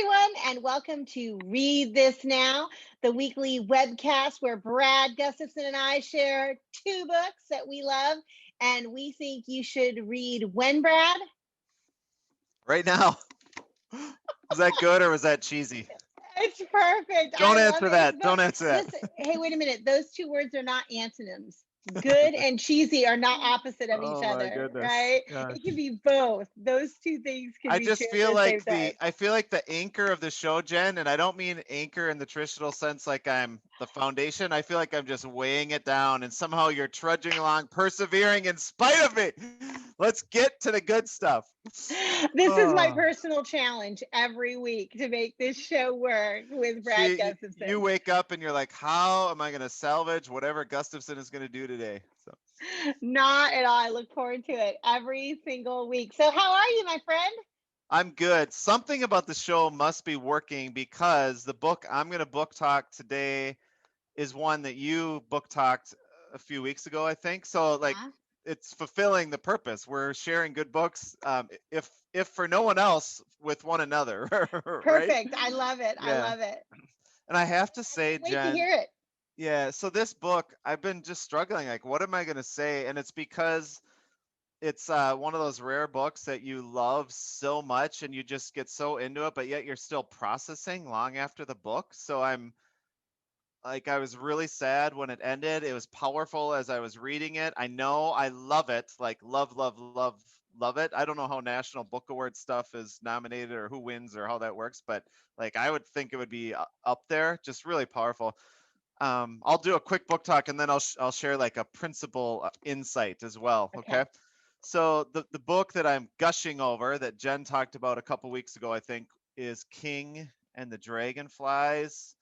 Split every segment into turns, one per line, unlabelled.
everyone, and welcome to Read This Now, the weekly webcast where Brad Gustafson and I share two books that we love and we think you should read. When, Brad?
Right now. Was that good or was that cheesy?
It's perfect.
Don't
I love
answer
it.
that. Don't answer that.
Listen, hey, wait a minute. Those two words are not antonyms. Good and cheesy are not opposite of each
Oh my
other,
goodness.
right?
Gosh.
It can be both. Those two things can
I
be
just
shared
feel
at the same
like
time.
I feel like the anchor of the show, Jen, and I don't mean anchor in the traditional sense like I'm the foundation. I feel like I'm just weighing it down and somehow you're trudging along, persevering in spite of me. Let's get to the good stuff.
This is my
Oh.
personal challenge every week to make this show work with Brad
See, you
Gustafson.
wake up and you're like, how am I going to salvage whatever Gustafson is going to do today? So.
Not at all. I look forward to it every single week. So how are you, my friend?
I'm good. Something about the show must be working because the book I'm going to book talk today is one that you book talked a few weeks ago, I think. So like it's fulfilling the purpose. We're sharing good books, if for no one else, with one another, right?
Perfect. I love it. I
Yeah.
love it.
And I have to
I
say,
can't wait to
Jen,
hear it.
yeah, so this book, I've been just struggling. Like, what am I going to say? And it's because it's one of those rare books that you love so much and you just get so into it, but yet you're still processing long after the book. So I was really sad when it ended. It was powerful as I was reading it. I know I love it, like love, love, love, love it. I don't know how National Book Award stuff is nominated or who wins or how that works, but like I would think it would be up there. Just really powerful. I'll do a quick book talk and then I'll share like a principal insight as well. Okay. So the book that I'm gushing over that Jen talked about a couple weeks ago, I think, is King and the Dragonflies.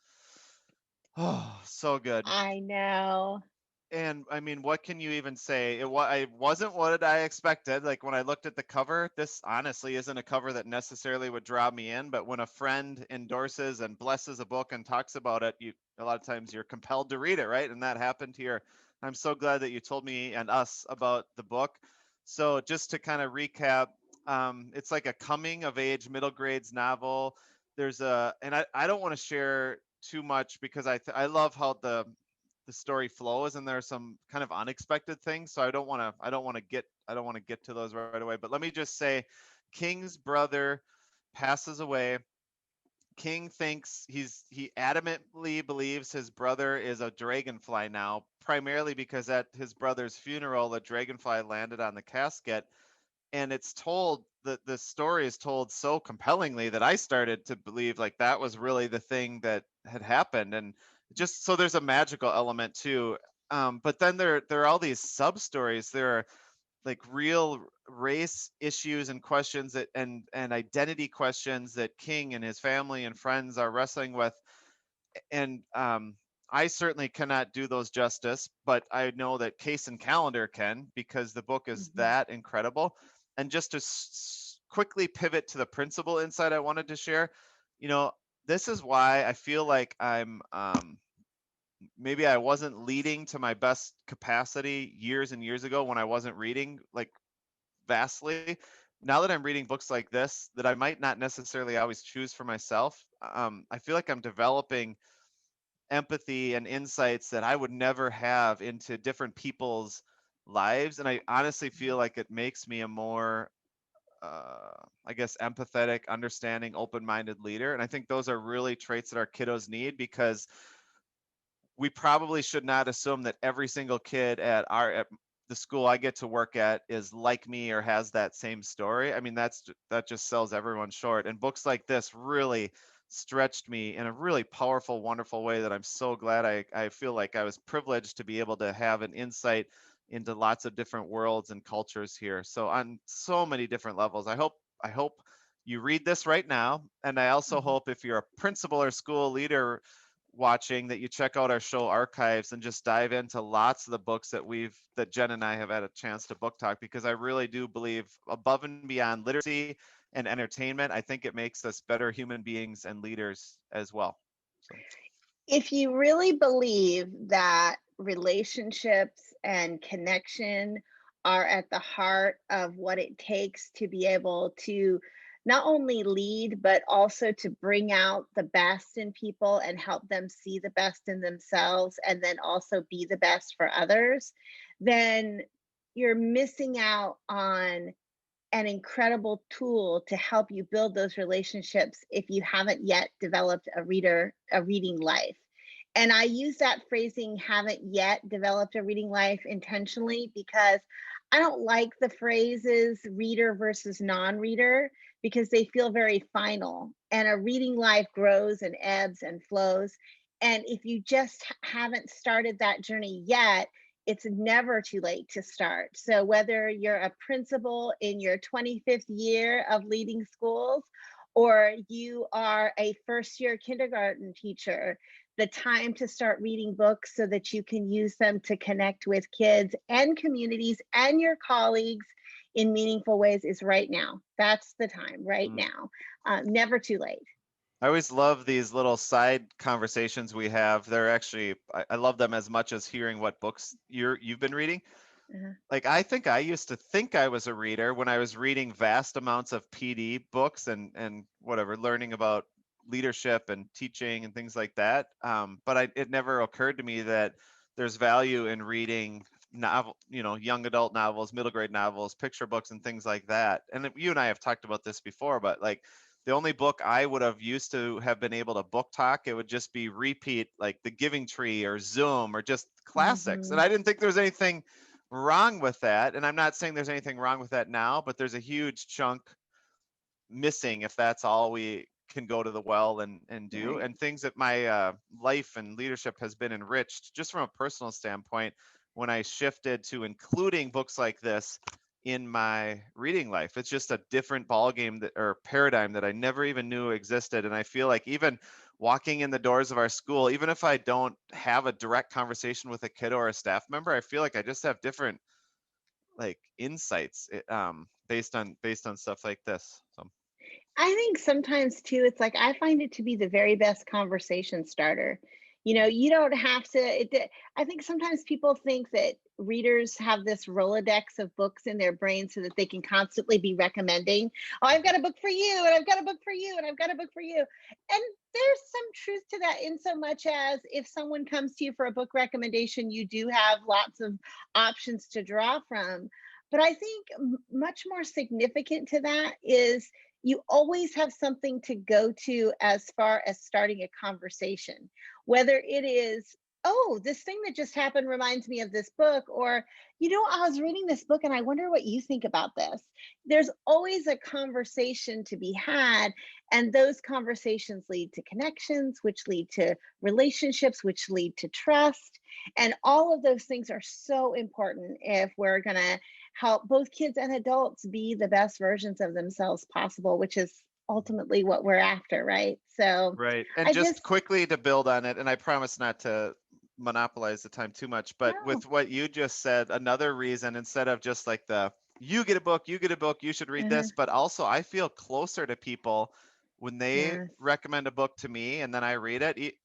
Oh, so good.
I know.
And I mean, what can you even say? I wasn't what I expected. Like when I looked at the cover, this honestly isn't a cover that necessarily would draw me in. But when a friend endorses and blesses a book and talks about it, a lot of times you're compelled to read it, right? And that happened here. I'm so glad that you told me and us about the book. So just to kind of recap, it's like a coming of age middle grades novel. And I don't want to share too much because I love how the story flows and there are some kind of unexpected things, so I don't want to get to those right away, but let me just say King's brother passes away. King thinks he adamantly believes his brother is a dragonfly now, primarily because at his brother's funeral a dragonfly landed on the casket, and it's told that the story is told so compellingly that I started to believe like that was really the thing that had happened. And just so there's a magical element too. But then there are all these sub stories. There are like real race issues and questions and identity questions that King and his family and friends are wrestling with. And I certainly cannot do those justice, but I know that Kacen Callender can, because the book is that incredible. And just to quickly pivot to the principal insight I wanted to share, this is why I feel like I'm maybe I wasn't leading to my best capacity years and years ago when I wasn't reading like vastly. Now that I'm reading books like this that I might not necessarily always choose for myself, I feel like I'm developing empathy and insights that I would never have into different people's lives. And I honestly feel like it makes me a more, I guess, empathetic, understanding, open minded leader. And I think those are really traits that our kiddos need, because we probably should not assume that every single kid at the school I get to work at is like me or has that same story. I mean, that just sells everyone short. And books like this really stretched me in a really powerful, wonderful way that I'm so glad I feel like I was privileged to be able to have an insight into lots of different worlds and cultures here. So on so many different levels, I hope you read this right now. And I also hope if you're a principal or school leader watching, that you check out our show archives and just dive into lots of the books that Jen and I have had a chance to book talk, because I really do believe above and beyond literacy and entertainment, I think it makes us better human beings and leaders as well. So.
If you really believe that relationships and connection are at the heart of what it takes to be able to not only lead, but also to bring out the best in people and help them see the best in themselves and then also be the best for others, then you're missing out on an incredible tool to help you build those relationships if you haven't yet developed a reading life. And I use that phrasing, haven't yet developed a reading life, intentionally, because I don't like the phrases reader versus non-reader, because they feel very final, and a reading life grows and ebbs and flows. And if you just haven't started that journey yet, it's never too late to start. So whether you're a principal in your 25th year of leading schools, or you are a first year kindergarten teacher, the time to start reading books so that you can use them to connect with kids and communities and your colleagues in meaningful ways is right now. That's the time, right
Mm.
now. Never too late.
I always love these little side conversations we have. They're actually, I love them as much as hearing what books you've been reading.
Uh-huh.
Like, I think I used to think I was a reader when I was reading vast amounts of PD books and whatever, learning about leadership and teaching and things like that. But it never occurred to me that there's value in reading novel, young adult novels, middle grade novels, picture books, and things like that. And you and I have talked about this before, but like, the only book I would have used to have been able to book talk, it would just be repeat, like The Giving Tree or Zoom or just classics. And
Mhm.
I didn't think there was anything wrong with that. And I'm not saying there's anything wrong with that now, but there's a huge chunk missing if that's all we can go to the well and do.
Right.
And things that my life and leadership has been enriched just from a personal standpoint when I shifted to including books like this in my reading life. It's just a different ballgame or paradigm that I never even knew existed. And I feel like even walking in the doors of our school, even if I don't have a direct conversation with a kid or a staff member, I feel like I just have different like insights based on stuff like this. So
I think sometimes too, it's like I find it to be the very best conversation starter. You don't have to. I think sometimes people think that readers have this Rolodex of books in their brain so that they can constantly be recommending. Oh, I've got a book for you, and I've got a book for you, and I've got a book for you. And there's some truth to that, in so much as if someone comes to you for a book recommendation, you do have lots of options to draw from. But I think much more significant to that is you always have something to go to as far as starting a conversation, whether it is, oh, this thing that just happened reminds me of this book, or, I was reading this book and I wonder what you think about this. There's always a conversation to be had, and those conversations lead to connections, which lead to relationships, which lead to trust. And all of those things are so important if we're going to help both kids and adults be the best versions of themselves possible, which is ultimately what we're after, right? So
right. And
I
just
just,
quickly to build on it, and I promise not to monopolize the time too much, but
no.
with what you just said, another reason, instead of just like you get a book, you get a book, you should read
Uh-huh.
this, but also I feel closer to people when they
Yes.
recommend a book to me and then I read it.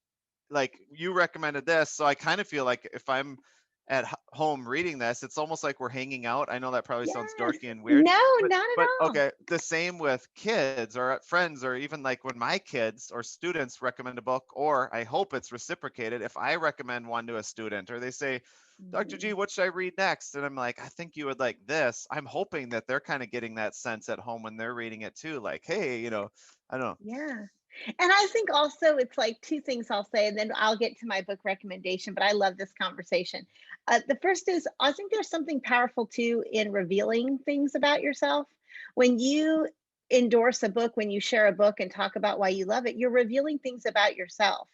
Like, you recommended this, so I kind of feel like if I'm at home reading this, it's almost like we're hanging out. I know that probably sounds
Yes.
dorky and weird,
No,
but
not at all.
okay, the same with kids or friends, or even like when my kids or students recommend a book, or I hope it's reciprocated if I recommend one to a student, or they say, Dr. G,
Mhm.
what should I read next? And I'm like, I think you would like this. I'm hoping that they're kind of getting that sense at home when they're reading it too. Like, hey, I don't know.
Yeah. And I think also it's like two things I'll say, and then I'll get to my book recommendation. But I love this conversation. The first is I think there's something powerful too in revealing things about yourself. When you endorse a book, when you share a book and talk about why you love it, you're revealing things about yourself.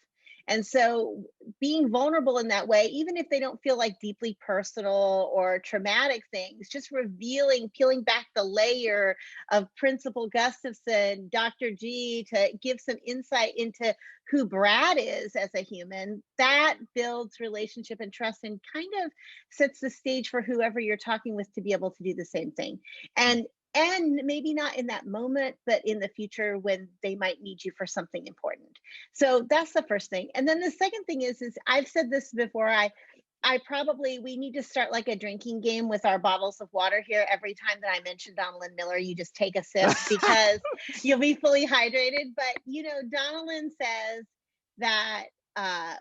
And so being vulnerable in that way, even if they don't feel like deeply personal or traumatic things, just revealing, peeling back the layer of Principal Gustafson, Dr. G, to give some insight into who Brad is as a human, that builds relationship and trust and kind of sets the stage for whoever you're talking with to be able to do the same thing.
Hmm.
And maybe not in that moment, but in the future when they might need you for something important. So that's the first thing. And then the second thing is I've said this before. we need to start like a drinking game with our bottles of water here. Every time that I mention Donalyn Miller, you just take a sip because you'll be fully hydrated. But, you know, Donalyn says that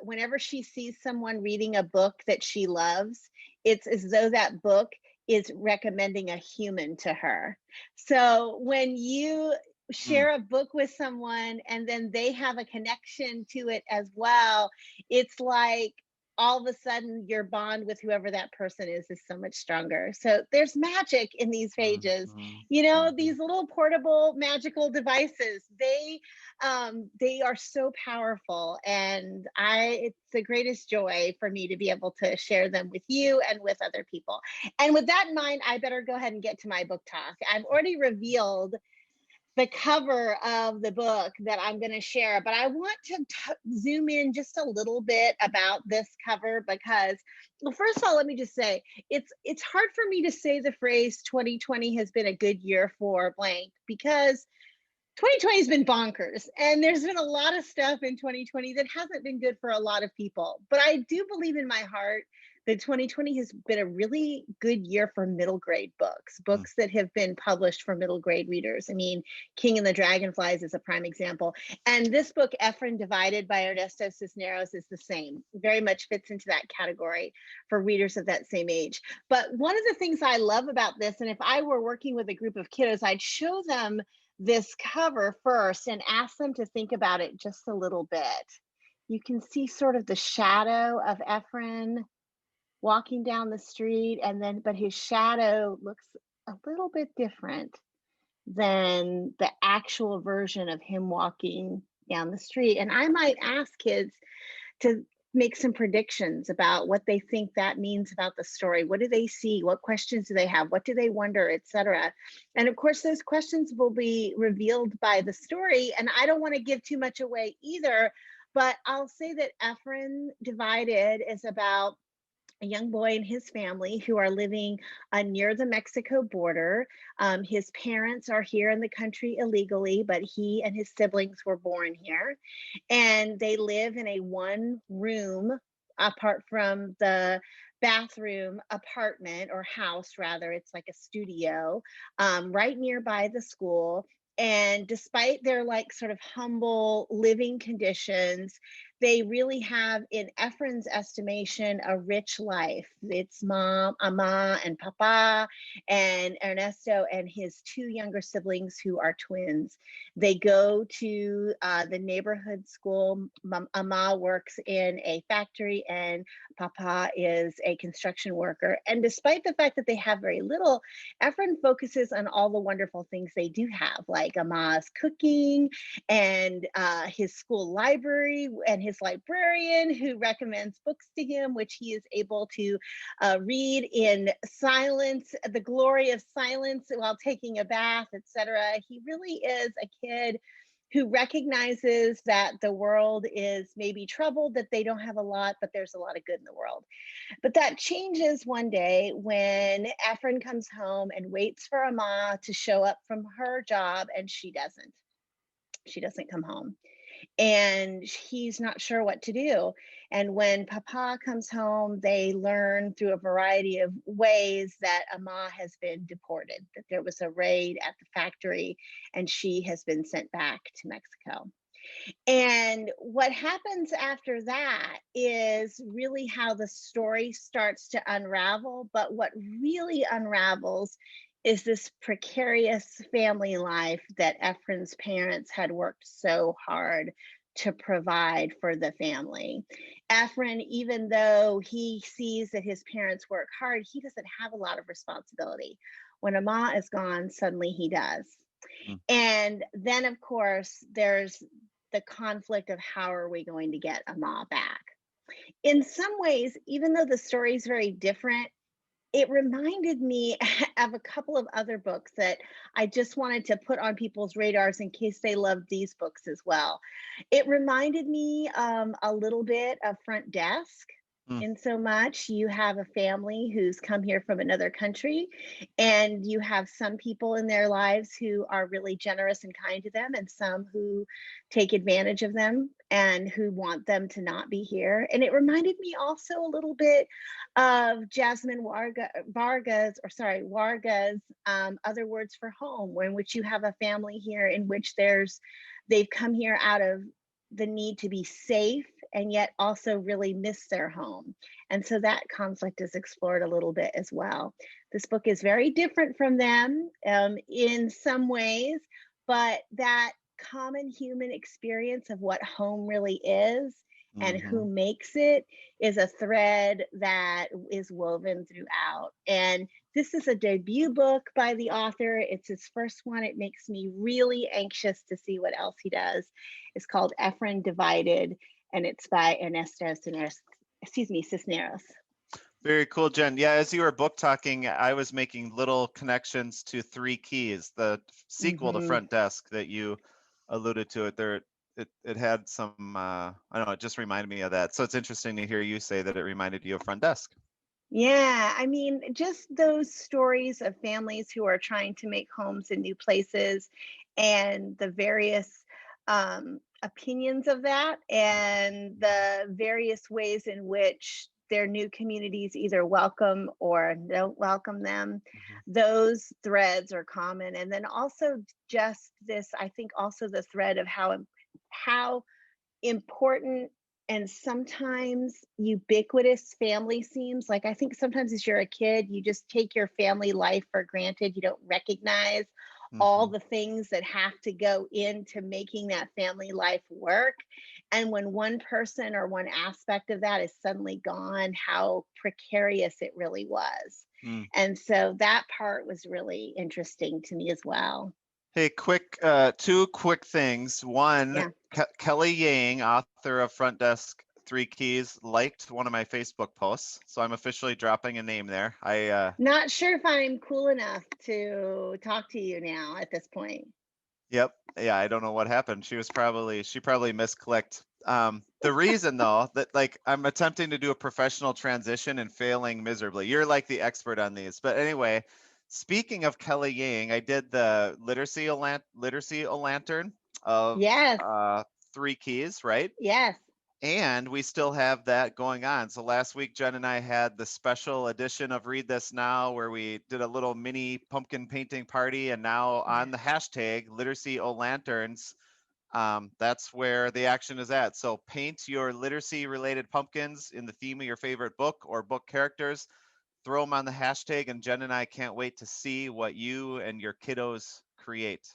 whenever she sees someone reading a book that she loves, it's as though that book is recommending a human to her. So when you share a book with someone and then they have a connection to it as well, it's like all of a sudden your bond with whoever that person is so much stronger. So there's magic in these pages. You know, these little portable magical devices, they are so powerful, and it's the greatest joy for me to be able to share them with you and with other people. And with that in mind, I better go ahead and get to my book talk. I've already revealed the cover of the book that I'm going to share, but I want to zoom in just a little bit about this cover because, well, first of all, let me just say it's hard for me to say the phrase 2020 has been a good year for blank because 2020 has been bonkers, and there's been a lot of stuff in 2020 that hasn't been good for a lot of people. But I do believe in my heart that 2020 has been a really good year for middle grade books that have been published for middle grade readers. I mean, King and the Dragonflies is a prime example. And this book, Efren Divided by Ernesto Cisneros, is the same, very much fits into that category for readers of that same age. But one of the things I love about this, and if I were working with a group of kiddos, I'd show them this cover first and ask them to think about it just a little bit. You can see sort of the shadow of Efren walking down the street, but his shadow looks a little bit different than the actual version of him walking down the street. And I might ask kids to make some predictions about what they think that means about the story. What do they see? What questions do they have? What do they wonder, etc. And of course, those questions will be revealed by the story. And I don't want to give too much away either, but I'll say that Efren Divided is about a young boy and his family who are living near the Mexico border. His parents are here in the country illegally, but he and his siblings were born here. And they live in a one-room, apart from the bathroom, apartment or house, rather. It's like a studio right nearby the school. And despite their like sort of humble living conditions, they really have, in Efren's estimation, a rich life. It's mom, Ama, and Papa, and Ernesto, and his two younger siblings who are twins. They go to the neighborhood school. Ama works in a factory, and Papa is a construction worker. And despite the fact that they have very little, Efren focuses on all the wonderful things they do have, like Ama's cooking and his school library and his librarian who recommends books to him, which he is able to read in silence, the glory of silence while taking a bath, etc. He really is a kid who recognizes that the world is maybe troubled, that they don't have a lot, but there's a lot of good in the world. But that changes one day when Efren comes home and waits for Ama to show up from her job, and she doesn't. She doesn't come home. And he's not sure what to do. And when Papa comes home, they learn through a variety of ways that Ama has been deported, that there was a raid at the factory and she has been sent back to Mexico. And what happens after that is really how the story starts to unravel. But what really unravels is this precarious family life that Efren's parents had worked so hard to provide for the family. Efren, even though he sees that his parents work hard, he doesn't have a lot of responsibility. When Ama is gone, suddenly he does. And then, of course, there's the conflict of how are we going to get Ama back? In some ways, even though the story is very different, it reminded me of a couple of other books that I just wanted to put on people's radars in case they love these books as well. It reminded me a little bit of Front Desk.
Mm.
in so much. You have a family who's come here from another country, and you have some people in their lives who are really generous and kind to them, and some who take advantage of them and who want them to not be here. And it reminded me also a little bit of Jasmine Warga's Other Words for Home, in which you have a family here in which they've come here out of the need to be safe and yet also really miss their home. And so that conflict is explored a little bit as well. This book is very different from them in some ways, but that common human experience of what home really is and
Mm-hmm.
who makes it is a thread that is woven throughout. And this is a debut book by the author. It's his first one. It makes me really anxious to see what else he does. It's called Efren Divided, and it's by Ernesto Cisneros.
Very cool, Jen. Yeah, as you were book talking, I was making little connections to Three Keys, the sequel to Front Desk that you alluded to. It had some, I don't know, it just reminded me of that. So it's interesting to hear you say that it reminded you of Front Desk.
Yeah, I mean, just those stories of families who are trying to make homes in new places and the various opinions of that and the various ways in which their new communities either welcome or don't welcome them. Those threads are common. And then also just this, I think also the thread of how important and sometimes ubiquitous family seems. Like, I think sometimes as you're a kid, you just take your family life for granted. You don't recognize all the things that have to go into making that family life work. And when one person or one aspect of that is suddenly gone, how precarious it really was. And so that part was really interesting to me as well.
Hey, two quick things. One,
Yeah.
Kelly Yang, author of Front Desk Three Keys, liked one of my Facebook posts, so I'm officially dropping a name there.
Not sure if I'm cool enough to talk to you now at this point.
Yep. Yeah, I don't know what happened. She probably misclicked. The reason though that like I'm attempting to do a professional transition and failing miserably. You're like the expert on these. But anyway, speaking of Kelly Yang, I did the literacy lantern of
Yes.
Three Keys, right?
Yes.
And we still have that going on. So last week, Jen and I had the special edition of Read This Now, where we did a little mini pumpkin painting party. And now on the hashtag Literacy O Lanterns, that's where the action is at. So paint your literacy related pumpkins in the theme of your favorite book or book characters. Throw them on the hashtag, and Jen and I can't wait to see what you and your kiddos create.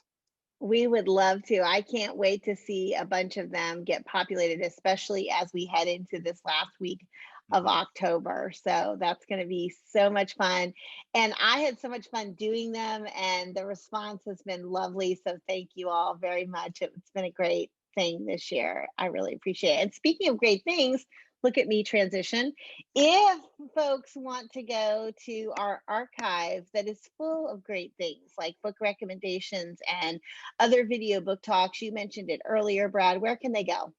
We would love to. I can't wait to see a bunch of them get populated, especially as we head into this last week of October. So that's going to be so much fun. And I had so much fun doing them, and the response has been lovely. So thank you all very much. It's been a great thing this year. I really appreciate it. And speaking of great things, look at me transition. If folks want to go to our archive that is full of great things like book recommendations and other video book talks, you mentioned it earlier, Brad, where can they go?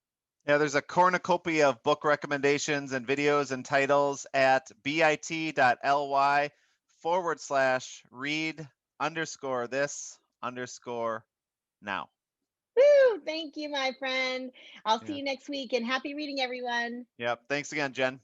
Yeah, there's a cornucopia of book recommendations and videos and titles at bit.ly/read_this_now.
Woo! Thank you, my friend. I'll see
Yeah.
you next week, and happy reading, everyone.
Yep. Thanks again, Jen.